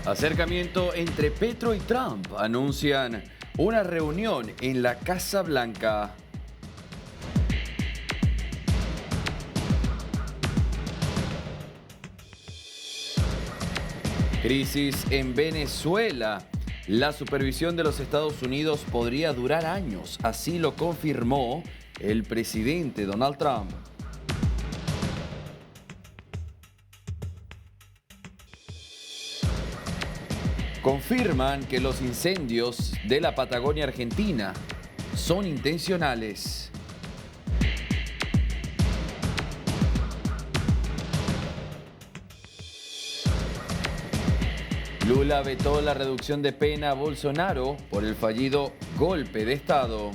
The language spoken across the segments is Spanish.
Acercamiento entre Petro y Trump. Anuncian una reunión en la Casa Blanca. Crisis en Venezuela. La supervisión de los Estados Unidos podría durar años. Así lo confirmó el presidente Donald Trump. Confirman que los incendios de la Patagonia Argentina son intencionales. Lula vetó la reducción de pena a Bolsonaro por el fallido golpe de Estado.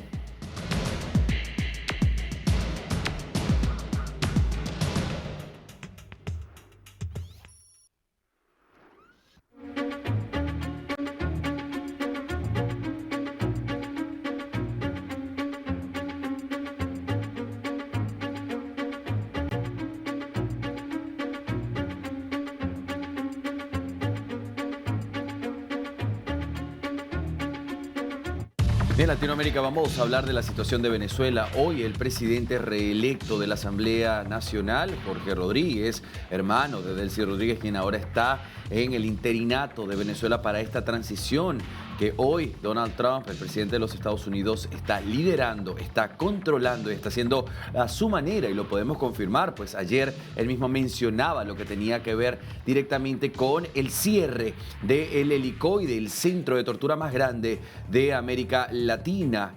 En Latinoamérica vamos a hablar de la situación de Venezuela. Hoy el presidente reelecto de la Asamblea Nacional, Jorge Rodríguez, hermano de Delcy Rodríguez, quien ahora está en el interinato de Venezuela para esta transición que hoy Donald Trump, el presidente de los Estados Unidos, está liderando, está controlando y está haciendo a su manera, y lo podemos confirmar, pues ayer él mismo mencionaba lo que tenía que ver directamente con el cierre del helicoide, el centro de tortura más grande de América Latina,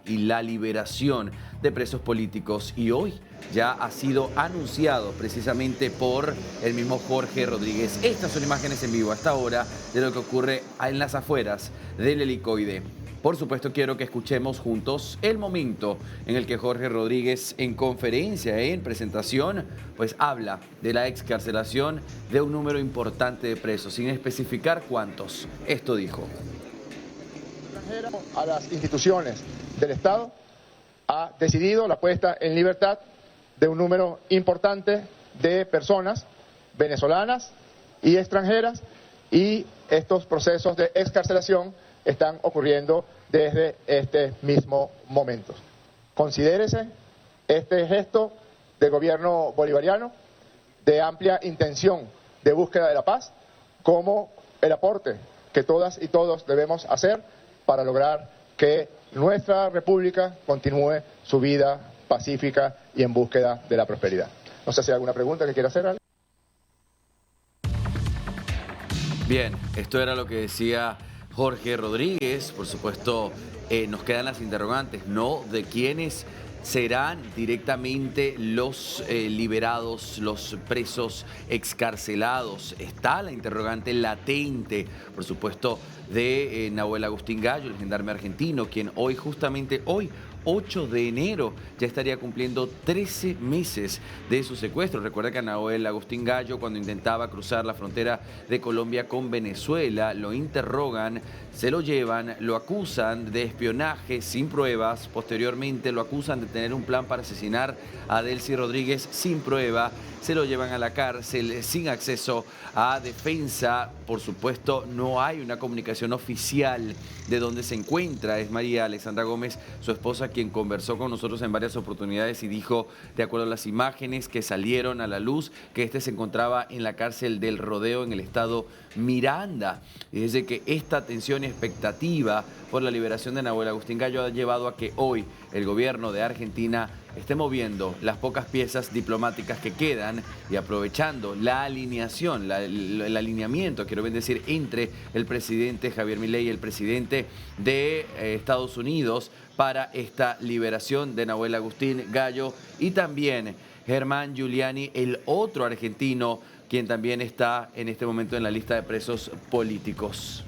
y la liberación de presos políticos. Y hoy ya ha sido anunciado precisamente por el mismo Jorge Rodríguez. Estas son imágenes en vivo hasta ahora de lo que ocurre en las afueras del helicoide. Por supuesto, quiero que escuchemos juntos el momento en el que Jorge Rodríguez, en conferencia, en presentación, pues habla de la excarcelación de un número importante de presos, sin especificar cuántos. Esto dijo. A las instituciones del Estado ha decidido la puesta en libertad de un número importante de personas venezolanas y extranjeras, y estos procesos de excarcelación están ocurriendo desde este mismo momento. Considérese este gesto del gobierno bolivariano de amplia intención de búsqueda de la paz como el aporte que todas y todos debemos hacer para lograr que nuestra república continúe su vida pacífica y en búsqueda de la prosperidad. No sé si hay alguna pregunta que quiera hacer. Bien, esto era lo que decía Jorge Rodríguez. Por supuesto, nos quedan las interrogantes, ¿no? De quiénes serán directamente los liberados, los presos excarcelados. Está la interrogante latente, por supuesto, de Nahuel Agustín Gallo, el gendarme argentino, quien hoy, justamente hoy, 8 de enero, ya estaría cumpliendo 13 meses de su secuestro. Recuerda que a Nahuel Agustín Gallo, cuando intentaba cruzar la frontera de Colombia con Venezuela, lo interrogan, se lo llevan, lo acusan de espionaje sin pruebas, posteriormente lo acusan de tener un plan para asesinar a Delcy Rodríguez sin prueba, se lo llevan a la cárcel sin acceso a defensa. Por supuesto, no hay una comunicación oficial de dónde se encuentra. Es María Alexandra Gómez, su esposa, quien conversó con nosotros en varias oportunidades y dijo, de acuerdo a las imágenes que salieron a la luz, que este se encontraba en la cárcel del Rodeo en el estado Miranda. Y desde que esta tensión y expectativa por la liberación de Nahuel Agustín Gallo ha llevado a que hoy el gobierno de Argentina esté moviendo las pocas piezas diplomáticas que quedan y aprovechando la alineación, el alineamiento, quiero bien decir, entre el presidente Javier Milei y el presidente de Estados Unidos para esta liberación de Nahuel Agustín Gallo, y también Germán Giuliani, el otro argentino, quien también está en este momento en la lista de presos políticos.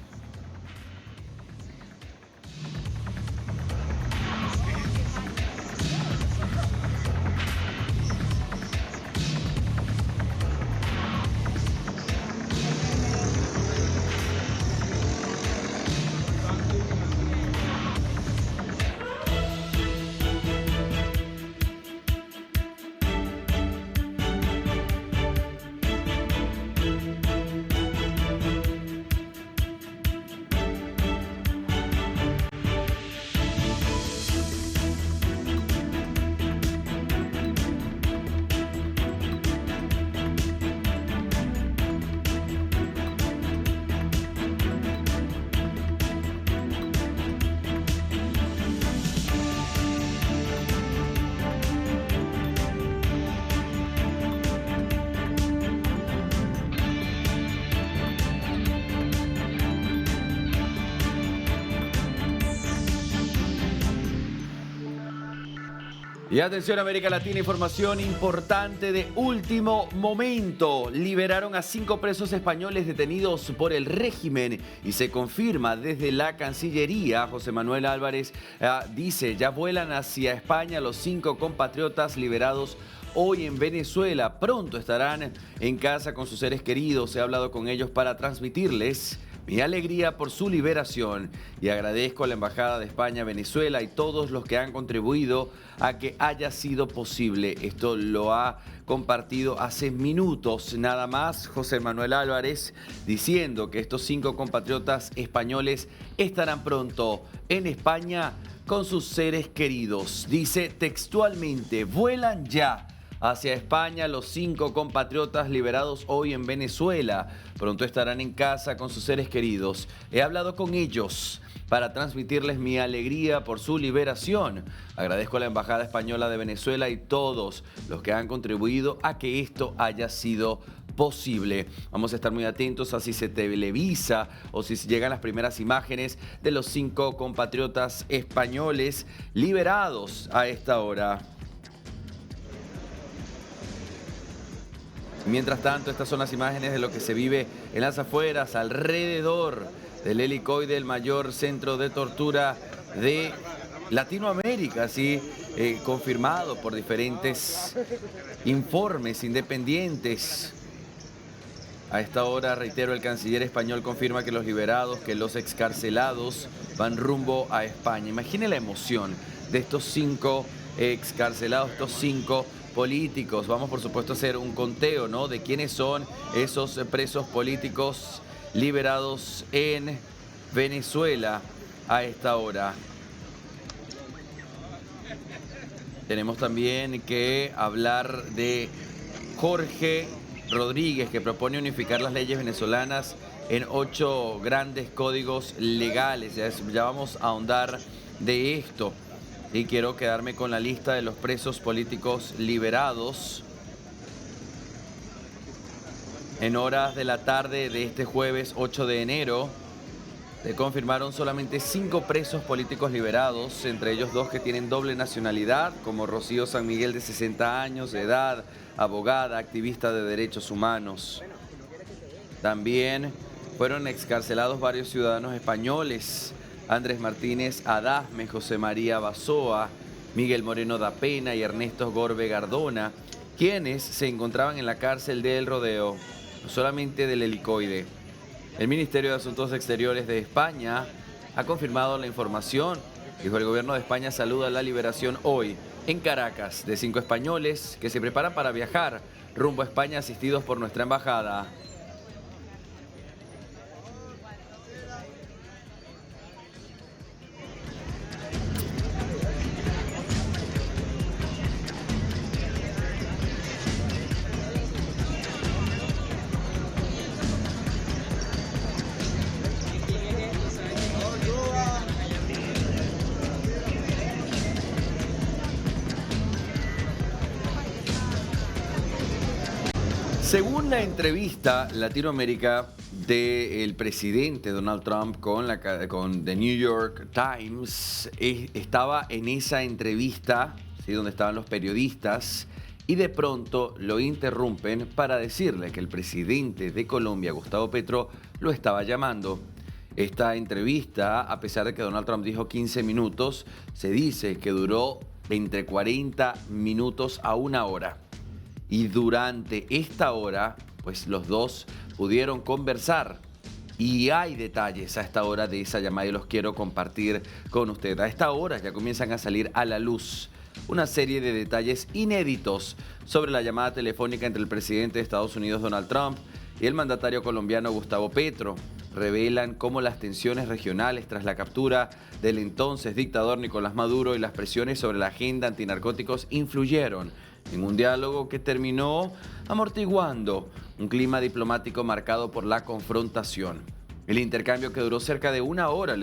Y atención América Latina, información importante de último momento. Liberaron a 5 presos españoles detenidos por el régimen y se confirma desde la Cancillería. José Manuel Álvarez dice, ya vuelan hacia España los 5 compatriotas liberados hoy en Venezuela. Pronto estarán en casa con sus seres queridos. He hablado con ellos para transmitirles mi alegría por su liberación y agradezco a la Embajada de España, Venezuela y todos los que han contribuido a que haya sido posible. Esto lo ha compartido hace minutos nada más José Manuel Álvarez, diciendo que estos 5 compatriotas españoles estarán pronto en España con sus seres queridos. Dice textualmente, vuelan ya hacia España los 5 compatriotas liberados hoy en Venezuela. Pronto estarán en casa con sus seres queridos. He hablado con ellos para transmitirles mi alegría por su liberación. Agradezco a la Embajada Española de Venezuela y todos los que han contribuido a que esto haya sido posible. Vamos a estar muy atentos a si se televisa o si llegan las primeras imágenes de los 5 compatriotas españoles liberados a esta hora. Mientras tanto, estas son las imágenes de lo que se vive en las afueras, alrededor del helicoide, el mayor centro de tortura de Latinoamérica, así confirmado por diferentes informes independientes. A esta hora, reitero, el canciller español confirma que los liberados, que los excarcelados van rumbo a España. Imagine la emoción de estos 5 excarcelados, estos 5 políticos. Vamos, por supuesto, a hacer un conteo, ¿no?, de quiénes son esos presos políticos liberados en Venezuela a esta hora. Tenemos también que hablar de Jorge Rodríguez, que propone unificar las leyes venezolanas en 8 grandes códigos legales. Ya vamos a ahondar de esto. Y quiero quedarme con la lista de los presos políticos liberados. En horas de la tarde de este jueves 8 de enero, se confirmaron solamente 5 presos políticos liberados, entre ellos 2 que tienen doble nacionalidad, como Rocío San Miguel, de 60 años de edad, abogada, activista de derechos humanos. También fueron excarcelados varios ciudadanos españoles: Andrés Martínez Adasme, José María Basoa, Miguel Moreno da Pena y Ernesto Gorbe Gardona, quienes se encontraban en la cárcel de El Rodeo, no solamente del helicoide. El Ministerio de Asuntos Exteriores de España ha confirmado la información. Dijo, el gobierno de España saluda la liberación hoy en Caracas de 5 españoles que se preparan para viajar rumbo a España, asistidos por nuestra embajada. Según la entrevista Latinoamérica del presidente Donald Trump con The New York Times, estaba en esa entrevista, ¿sí?, donde estaban los periodistas, y de pronto lo interrumpen para decirle que el presidente de Colombia, Gustavo Petro, lo estaba llamando. Esta entrevista, a pesar de que Donald Trump dijo 15 minutos, se dice que duró entre 40 minutos a 1 hora. Y durante esta hora, pues los dos pudieron conversar. Y hay detalles a esta hora de esa llamada y los quiero compartir con usted. A esta hora ya comienzan a salir a la luz una serie de detalles inéditos sobre la llamada telefónica entre el presidente de Estados Unidos, Donald Trump, y el mandatario colombiano, Gustavo Petro. Revelan cómo las tensiones regionales tras la captura del entonces dictador Nicolás Maduro y las presiones sobre la agenda antinarcóticos influyeron en un diálogo que terminó amortiguando un clima diplomático marcado por la confrontación. El intercambio, que duró cerca de 1 hora,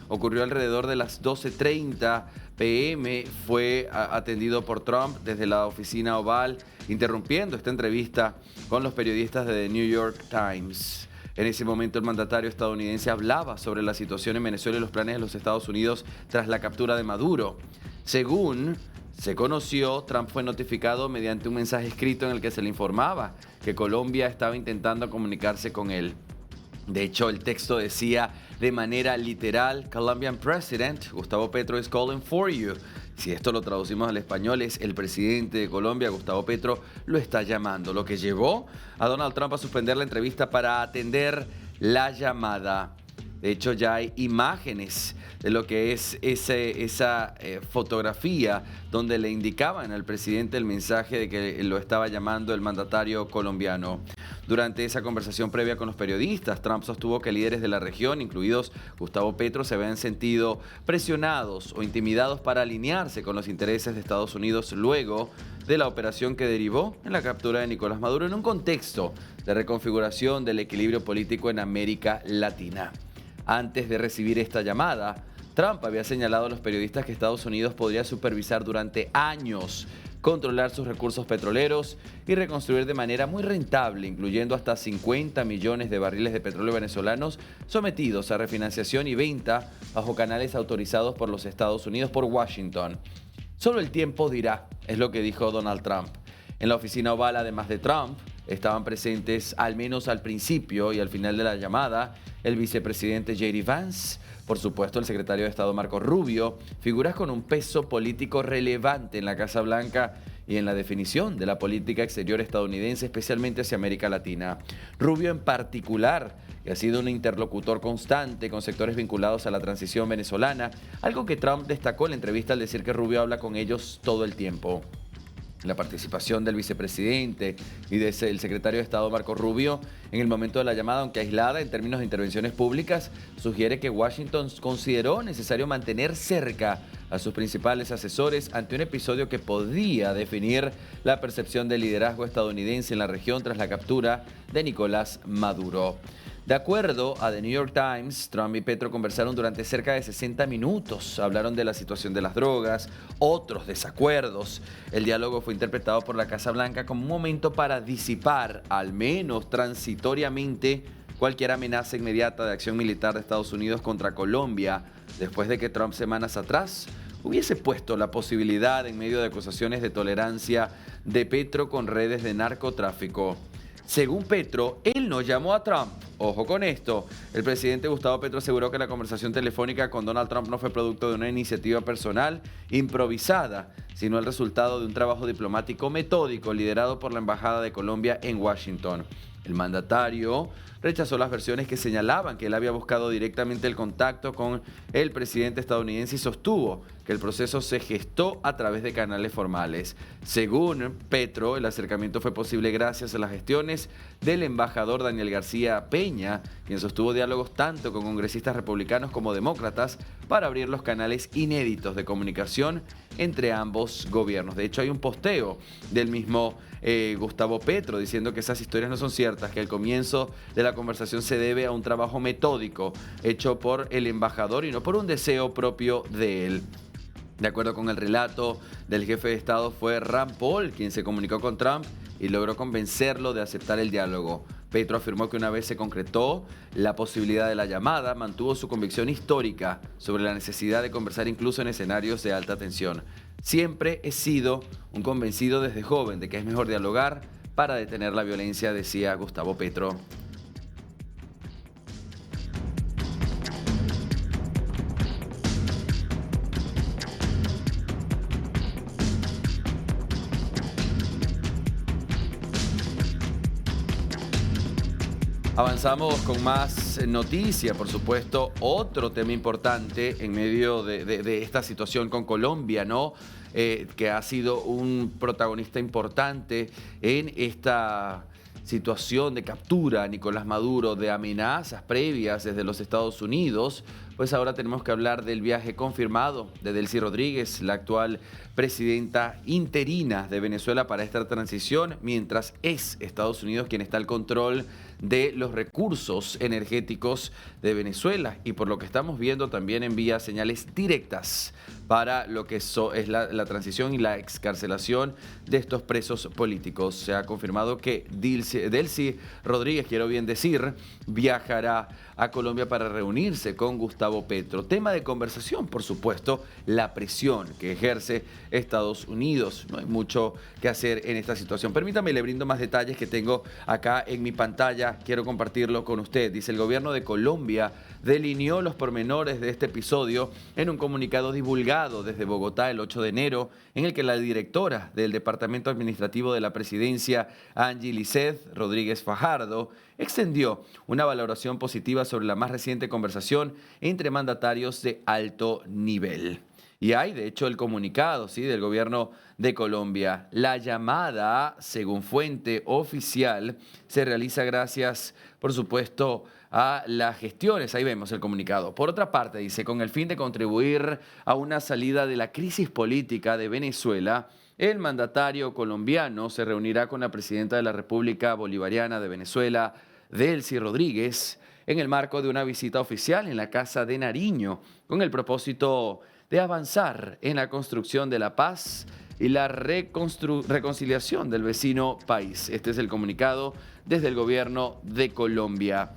ocurrió alrededor de las 12:30 p.m., fue atendido por Trump desde la oficina Oval, interrumpiendo esta entrevista con los periodistas de The New York Times. En ese momento, el mandatario estadounidense hablaba sobre la situación en Venezuela y los planes de los Estados Unidos tras la captura de Maduro. Según se conoció, Trump fue notificado mediante un mensaje escrito en el que se le informaba que Colombia estaba intentando comunicarse con él. De hecho, el texto decía de manera literal: Colombian President Gustavo Petro is calling for you. Si esto lo traducimos al español, es el presidente de Colombia, Gustavo Petro, lo está llamando. Lo que llevó a Donald Trump a suspender la entrevista para atender la llamada. De hecho, ya hay imágenes de lo que es esa fotografía donde le indicaban al presidente el mensaje de que lo estaba llamando el mandatario colombiano. Durante esa conversación previa con los periodistas, Trump sostuvo que líderes de la región, incluidos Gustavo Petro, se habían sentido presionados o intimidados para alinearse con los intereses de Estados Unidos luego de la operación que derivó en la captura de Nicolás Maduro en un contexto de reconfiguración del equilibrio político en América Latina. Antes de recibir esta llamada, Trump había señalado a los periodistas que Estados Unidos podría supervisar durante años, controlar sus recursos petroleros y reconstruir de manera muy rentable, incluyendo hasta 50 millones de barriles de petróleo venezolanos sometidos a refinanciación y venta bajo canales autorizados por los Estados Unidos por Washington. Solo el tiempo dirá, es lo que dijo Donald Trump. En la oficina oval, además de Trump, estaban presentes, al menos al principio y al final de la llamada, el vicepresidente J.D. Vance, por supuesto el secretario de Estado Marco Rubio, figuras con un peso político relevante en la Casa Blanca y en la definición de la política exterior estadounidense, especialmente hacia América Latina. Rubio en particular, que ha sido un interlocutor constante con sectores vinculados a la transición venezolana, algo que Trump destacó en la entrevista al decir que Rubio habla con ellos todo el tiempo. La participación del vicepresidente y del secretario de Estado Marco Rubio en el momento de la llamada, aunque aislada en términos de intervenciones públicas, sugiere que Washington consideró necesario mantener cerca a sus principales asesores ante un episodio que podía definir la percepción del liderazgo estadounidense en la región tras la captura de Nicolás Maduro. De acuerdo a The New York Times, Trump y Petro conversaron durante cerca de 60 minutos. Hablaron de la situación de las drogas, otros desacuerdos. El diálogo fue interpretado por la Casa Blanca como un momento para disipar, al menos transitoriamente, cualquier amenaza inmediata de acción militar de Estados Unidos contra Colombia, después de que Trump semanas atrás hubiese puesto la posibilidad en medio de acusaciones de tolerancia de Petro con redes de narcotráfico. Según Petro, él no llamó a Trump. Ojo con esto. El presidente Gustavo Petro aseguró que la conversación telefónica con Donald Trump no fue producto de una iniciativa personal improvisada, sino el resultado de un trabajo diplomático metódico liderado por la Embajada de Colombia en Washington. El mandatario rechazó las versiones que señalaban que él había buscado directamente el contacto con el presidente estadounidense y sostuvo que el proceso se gestó a través de canales formales. Según Petro, el acercamiento fue posible gracias a las gestiones del embajador Daniel García Peña, quien sostuvo diálogos tanto con congresistas republicanos como demócratas para abrir los canales inéditos de comunicación entre ambos gobiernos. De hecho, hay un posteo del mismo Gustavo Petro diciendo que esas historias no son ciertas, que el comienzo de la conversación se debe a un trabajo metódico hecho por el embajador y no por un deseo propio de él. De acuerdo con el relato del jefe de Estado, fue Rand Paul quien se comunicó con Trump y logró convencerlo de aceptar el diálogo. Petro afirmó que una vez se concretó la posibilidad de la llamada, mantuvo su convicción histórica sobre la necesidad de conversar incluso en escenarios de alta tensión. Siempre he sido un convencido desde joven de que es mejor dialogar para detener la violencia, decía Gustavo Petro. Avanzamos con más noticia, por supuesto, otro tema importante en medio de esta situación con Colombia, ¿no? Que ha sido un protagonista importante en esta situación de captura a Nicolás Maduro, de amenazas previas desde los Estados Unidos. Pues ahora tenemos que hablar del viaje confirmado de Delcy Rodríguez, la actual presidenta interina de Venezuela para esta transición, mientras es Estados Unidos quien está al control de los recursos energéticos de Venezuela y por lo que estamos viendo también envía señales directas para lo que es la transición y la excarcelación de estos presos políticos. Se ha confirmado que Delcy Rodríguez, quiero bien decir, viajará a Colombia para reunirse con Gustavo Petro. Tema de conversación, por supuesto, la presión que ejerce Estados Unidos. No hay mucho que hacer en esta situación. Permítame, le brindo más detalles que tengo acá en mi pantalla. Quiero compartirlo con usted. Dice: el gobierno de Colombia delineó los pormenores de este episodio en un comunicado divulgado desde Bogotá el 8 de enero, en el que la directora del Departamento Administrativo de la Presidencia, Angie Lisset Rodríguez Fajardo, extendió una valoración positiva sobre la más reciente conversación entre mandatarios de alto nivel. Y hay, de hecho, el comunicado, ¿sí?, del gobierno de Colombia. La llamada, según fuente oficial, se realiza gracias, por supuesto, a las gestiones. Ahí vemos el comunicado. Por otra parte, dice, con el fin de contribuir a una salida de la crisis política de Venezuela, el mandatario colombiano se reunirá con la presidenta de la República Bolivariana de Venezuela, Delcy Rodríguez, en el marco de una visita oficial en la Casa de Nariño, con el propósito de avanzar en la construcción de la paz y la reconciliación del vecino país. Este es el comunicado desde el gobierno de Colombia.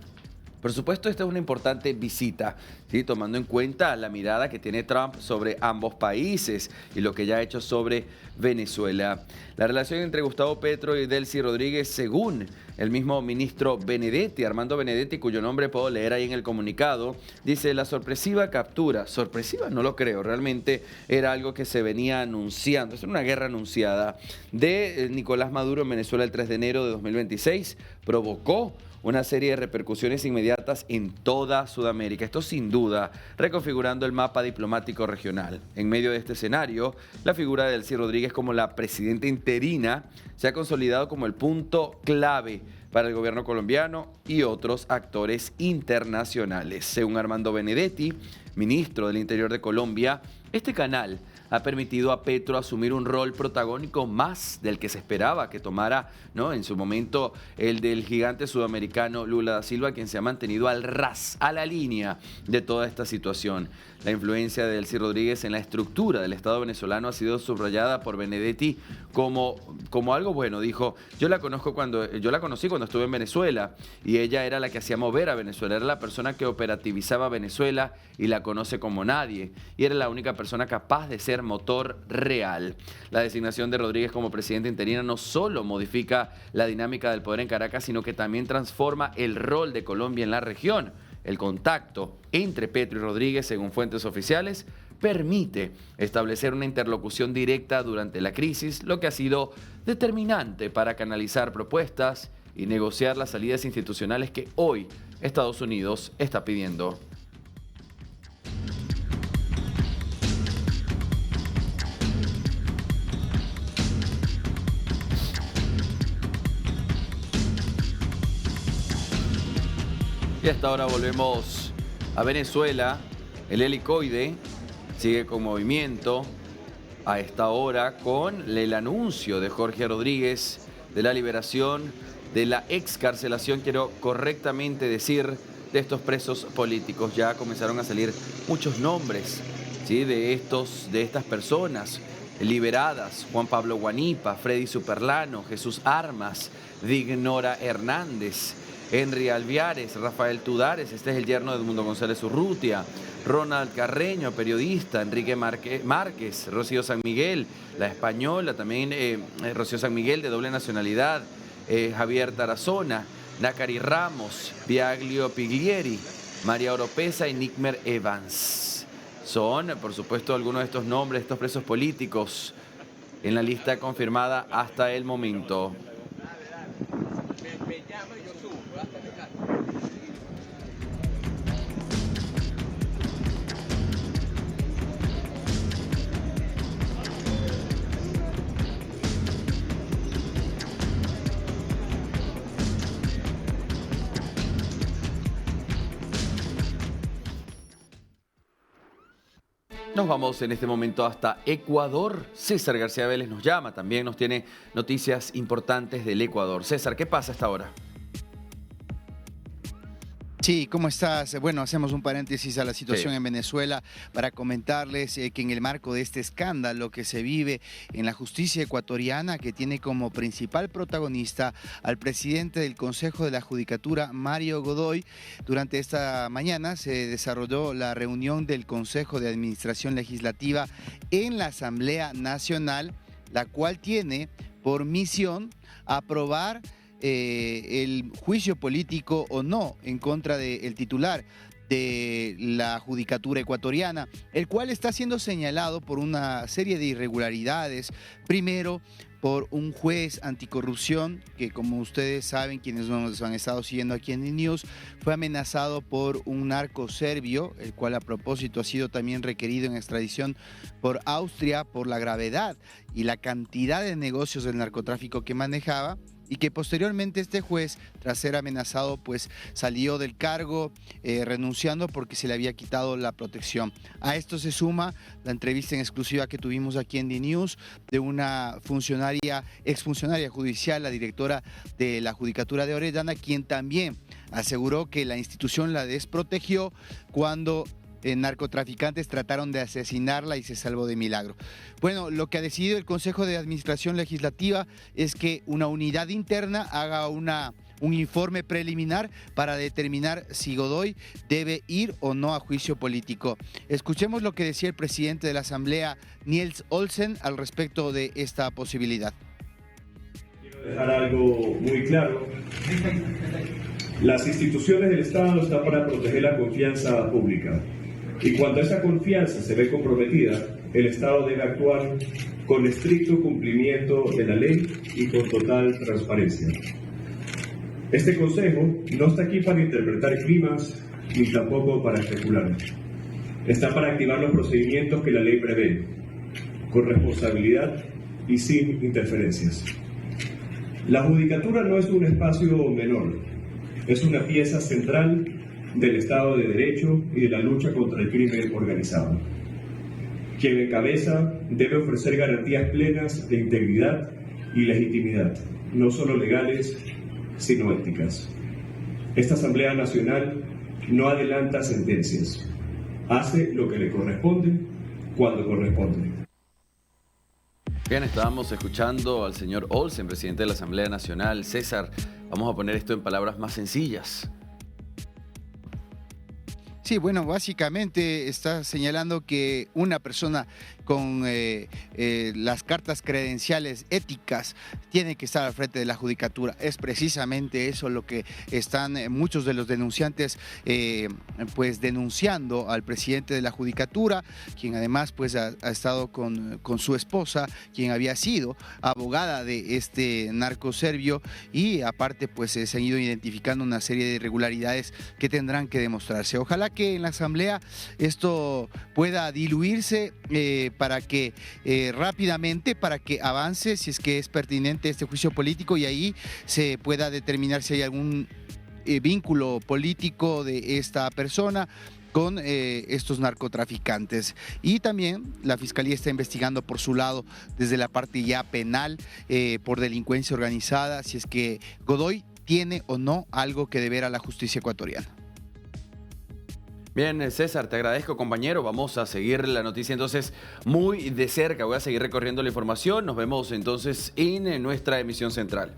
Por supuesto, esta es una importante visita, ¿sí?, tomando en cuenta la mirada que tiene Trump sobre ambos países y lo que ya ha hecho sobre Venezuela. La relación entre Gustavo Petro y Delcy Rodríguez, según el mismo ministro Benedetti, Armando Benedetti, cuyo nombre puedo leer ahí en el comunicado, dice: la sorpresiva captura, sorpresiva no lo creo, realmente era algo que se venía anunciando, es una guerra anunciada, de Nicolás Maduro en Venezuela el 3 de enero de 2026, provocó una serie de repercusiones inmediatas en toda Sudamérica. Esto sin duda reconfigurando el mapa diplomático regional. En medio de este escenario, la figura de Delcy Rodríguez como la presidenta interina se ha consolidado como el punto clave para el gobierno colombiano y otros actores internacionales. Según Armando Benedetti, ministro del Interior de Colombia, este canal ha permitido a Petro asumir un rol protagónico más del que se esperaba que tomara, ¿no?, en su momento el del gigante sudamericano Lula da Silva, quien se ha mantenido al ras, a la línea de toda esta situación. La influencia de Delcy Rodríguez en la estructura del Estado venezolano ha sido subrayada por Benedetti como algo bueno. Dijo: yo la conocí cuando estuve en Venezuela y ella era la que hacía mover a Venezuela, era la persona que operativizaba Venezuela y la conoce como nadie, y era la única persona capaz de ser motor real. La designación de Rodríguez como presidenta interina no solo modifica la dinámica del poder en Caracas, sino que también transforma el rol de Colombia en la región. El contacto entre Petro y Rodríguez, según fuentes oficiales, permite establecer una interlocución directa durante la crisis, lo que ha sido determinante para canalizar propuestas y negociar las salidas institucionales que hoy Estados Unidos está pidiendo. Y hasta ahora volvemos a Venezuela. El helicoide sigue con movimiento a esta hora con el anuncio de Jorge Rodríguez de la liberación, de la excarcelación, quiero correctamente decir, de estos presos políticos. Ya comenzaron a salir muchos nombres, ¿sí?, de estas personas liberadas: Juan Pablo Guanipa, Freddy Superlano, Jesús Armas, Dignora Hernández, Henry Alviares, Rafael Tudares, este es el yerno de Edmundo González Urrutia, Ronald Carreño, periodista, Enrique Márquez, Rocío San Miguel, la española, también Rocío San Miguel, de doble nacionalidad, Javier Tarazona, Nacari Ramos, Biaglio Piglieri, María Oropesa y Nickmer Evans. Son, por supuesto, algunos de estos nombres, estos presos políticos, en la lista confirmada hasta el momento. Nos vamos en este momento hasta Ecuador. César García Vélez nos llama, también nos tiene noticias importantes del Ecuador. César, ¿qué pasa hasta ahora? Sí, ¿cómo estás? Bueno, hacemos un paréntesis a la situación en Venezuela para comentarles que en el marco de este escándalo que se vive en la justicia ecuatoriana, que tiene como principal protagonista al presidente del Consejo de la Judicatura, Mario Godoy, durante esta mañana se desarrolló la reunión del Consejo de Administración Legislativa en la Asamblea Nacional, la cual tiene por misión aprobar el juicio político o no en contra del titular de la Judicatura ecuatoriana, el cual está siendo señalado por una serie de irregularidades. Primero, por un juez anticorrupción que, como ustedes saben, quienes nos han estado siguiendo aquí en News, fue amenazado por un narco serbio, el cual a propósito ha sido también requerido en extradición por Austria por la gravedad y la cantidad de negocios del narcotráfico que manejaba, y que posteriormente este juez, tras ser amenazado, pues salió del cargo renunciando porque se le había quitado la protección. A esto se suma la entrevista en exclusiva que tuvimos aquí en News de una exfuncionaria judicial, la directora de la Judicatura de Orellana, quien también aseguró que la institución la desprotegió cuando narcotraficantes trataron de asesinarla y se salvó de milagro. Bueno, lo que ha decidido el Consejo de Administración Legislativa es que una unidad interna haga un informe preliminar para determinar si Godoy debe ir o no a juicio político. Escuchemos lo que decía el presidente de la Asamblea, Niels Olsen, al respecto de esta posibilidad. Quiero dejar algo muy claro. Las instituciones del Estado están para proteger la confianza pública. Y cuando esa confianza se ve comprometida, el Estado debe actuar con estricto cumplimiento de la ley y con total transparencia. Este Consejo no está aquí para interpretar climas ni tampoco para especular. Está para activar los procedimientos que la ley prevé, con responsabilidad y sin interferencias. La Judicatura no es un espacio menor, es una pieza central del Estado de Derecho y de la lucha contra el crimen organizado. Quien encabeza debe ofrecer garantías plenas de integridad y legitimidad, no solo legales, sino éticas. Esta Asamblea Nacional no adelanta sentencias, hace lo que le corresponde cuando corresponde. Bien, estábamos escuchando al señor Olsen, presidente de la Asamblea Nacional. César, vamos a poner esto en palabras más sencillas. Sí, bueno, básicamente está señalando que una persona con las cartas credenciales éticas tiene que estar al frente de la Judicatura. Es precisamente eso lo que están muchos de los denunciantes pues denunciando al presidente de la Judicatura, quien además pues ha estado con su esposa, quien había sido abogada de este narco serbio, y aparte pues se han ido identificando una serie de irregularidades que tendrán que demostrarse. Ojalá que en la Asamblea esto pueda diluirse para que rápidamente, para que avance si es que es pertinente este juicio político, y ahí se pueda determinar si hay algún vínculo político de esta persona con estos narcotraficantes. Y también la Fiscalía está investigando por su lado desde la parte ya penal por delincuencia organizada, si es que Godoy tiene o no algo que deber a la justicia ecuatoriana. Bien, César, te agradezco, compañero. Vamos a seguir la noticia entonces muy de cerca. Voy a seguir recorriendo la información. Nos vemos entonces en nuestra emisión central.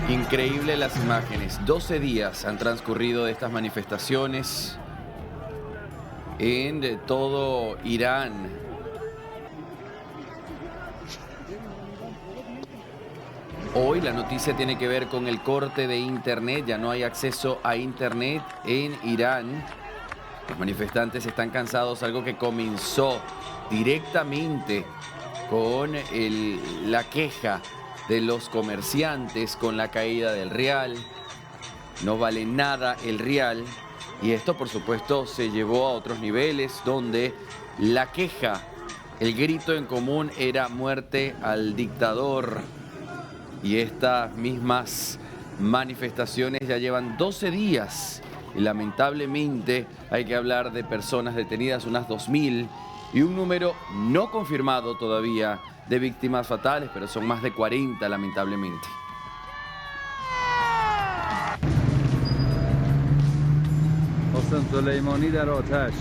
Increíble las imágenes. 12 días han transcurrido de estas manifestaciones en todo Irán. Hoy la noticia tiene que ver con el corte de internet. Ya no hay acceso a internet en Irán. Los manifestantes están cansados, algo que comenzó directamente con la queja de los comerciantes con la caída del rial. No vale nada el rial. Y esto, por supuesto, se llevó a otros niveles donde la queja, el grito en común era muerte al dictador. Y estas mismas manifestaciones ya llevan 12 días. Y lamentablemente hay que hablar de personas detenidas, unas 2.000, y un número no confirmado todavía de víctimas fatales, pero son más de 40 lamentablemente. حسن سلیمانی در آتش